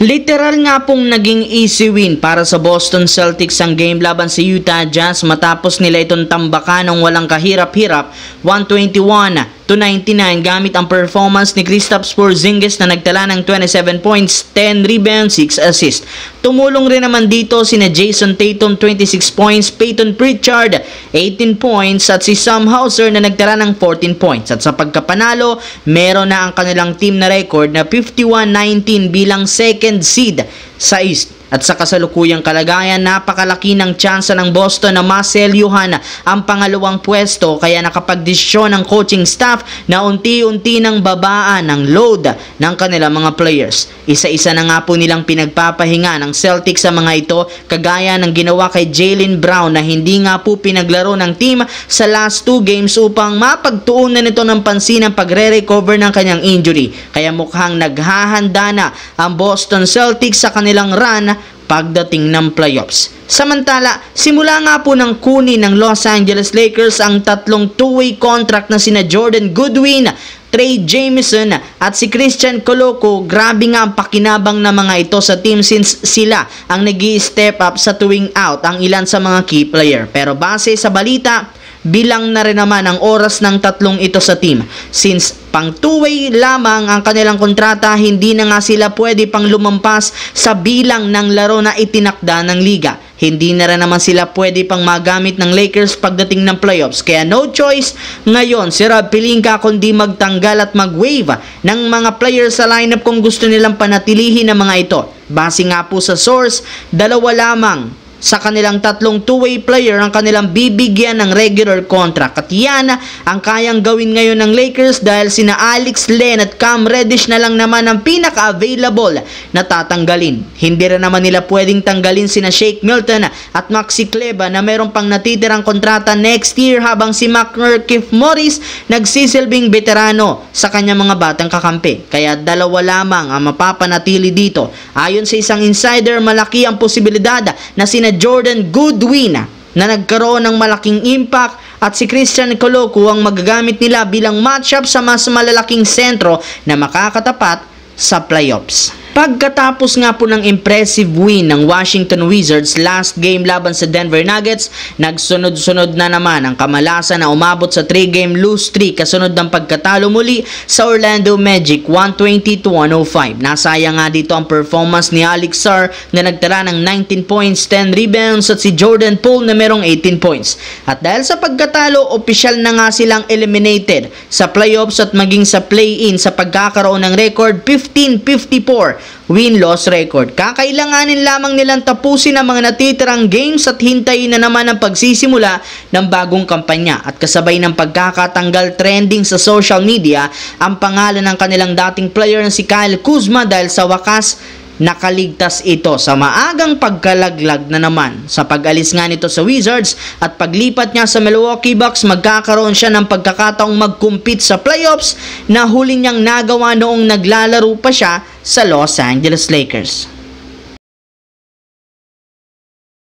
Literal nga pong naging easy win para sa Boston Celtics ang game laban sa Utah Jazz matapos nila itong tambakan ng walang kahirap-hirap 121-99 gamit ang performance ni Kristaps Porzingis na nagtala ng 27 points, 10 rebounds, 6 assists. Tumulong rin naman dito sina Jason Tatum 26 points, Peyton Pritchard 18 points at si Sam Hauser na nagtala ng 14 points. At sa pagkapanalo, meron na ang kanilang team na record na 51-19 bilang second seed sa East. At sa kasalukuyang kalagayan, napakalaki ng tsansa ng Boston na maselyuhan ang pangalawang pwesto kaya nakapagdesisyon ng coaching staff na unti-unti nang babaan ang load ng kanilang mga players. Isa-isa na nga po nilang pinagpapahinga ng Celtics sa mga ito kagaya ng ginawa kay Jaylen Brown na hindi nga po pinaglaro ng team sa last 2 games upang mapagtuunan nito ng pansin ang pagre-recover ng kanyang injury. Kaya mukhang naghahanda na ang Boston Celtics sa kanilang run pagdating ng playoffs. Samantala, simula nga po ng kunin ng Los Angeles Lakers ang tatlong two-way contract na sina Jordan Goodwin, Trey Jameson at si Christian Koloko, grabe nga ang pakinabang na mga ito sa team since sila ang nag-i-step up sa tuwing out ang ilan sa mga key player. Pero base sa balita, bilang na rin naman ang oras ng tatlong ito sa team. Since pang two-way lamang ang kanilang kontrata, hindi na nga sila pwede pang lumampas sa bilang ng laro na itinakda ng liga. Hindi na rin naman sila pwede pang magamit ng Lakers pagdating ng playoffs. Kaya no choice ngayon si Rob Pelinka kundi magtanggal at mag-wave ng mga players sa lineup kung gusto nilang panatilihin ang mga ito. Base nga po sa source, dalawa lamang sa kanilang tatlong two-way player ang kanilang bibigyan ng regular contract. At yan ang kayang gawin ngayon ng Lakers dahil sina Alex Len at Cam Reddish na lang naman ang pinaka-available na tatanggalin. Hindi rin naman nila pwedeng tanggalin sina Shake Milton at Maxi Kleber na meron pang natitirang kontrata next year habang si Markieff Morris nagsisilbing veterano sa kanyang mga batang kakampi. Kaya dalawa lamang ang mapapanatili dito. Ayon sa isang insider, malaki ang posibilidad na sina Jordan Goodwin na nagkaroon ng malaking impact at si Christian Koloko ang magagamit nila bilang matchup sa mas malalaking sentro na makakatapat sa playoffs. Pagkatapos nga po ng impressive win ng Washington Wizards last game laban sa Denver Nuggets, nagsunod-sunod na naman ang kamalasan na umabot sa 3-game lose streak kasunod ng pagkatalo muli sa Orlando Magic 120-105. Nasayang nga dito ang performance ni Alex Sarr na nagtala ng 19 points, 10 rebounds at si Jordan Poole na merong 18 points. At dahil sa pagkatalo, opisyal na nga silang eliminated sa playoffs at maging sa play-in sa pagkakaroon ng record 15-54 win-loss record. Kakailanganin lamang nilang tapusin ang mga natitirang games at hintayin na naman ang pagsisimula ng bagong kampanya. At kasabay ng pagkakatanggal trending sa social media ang pangalan ng kanilang dating player na si Kyle Kuzma dahil sa wakas nakaligtas ito sa maagang pagkalaglag na naman. Sa pag-alis nga nito sa Wizards at paglipat niya sa Milwaukee Bucks, magkakaroon siya ng pagkakataong mag-compete sa playoffs na huli niyang nagawa noong naglalaro pa siya sa Los Angeles Lakers.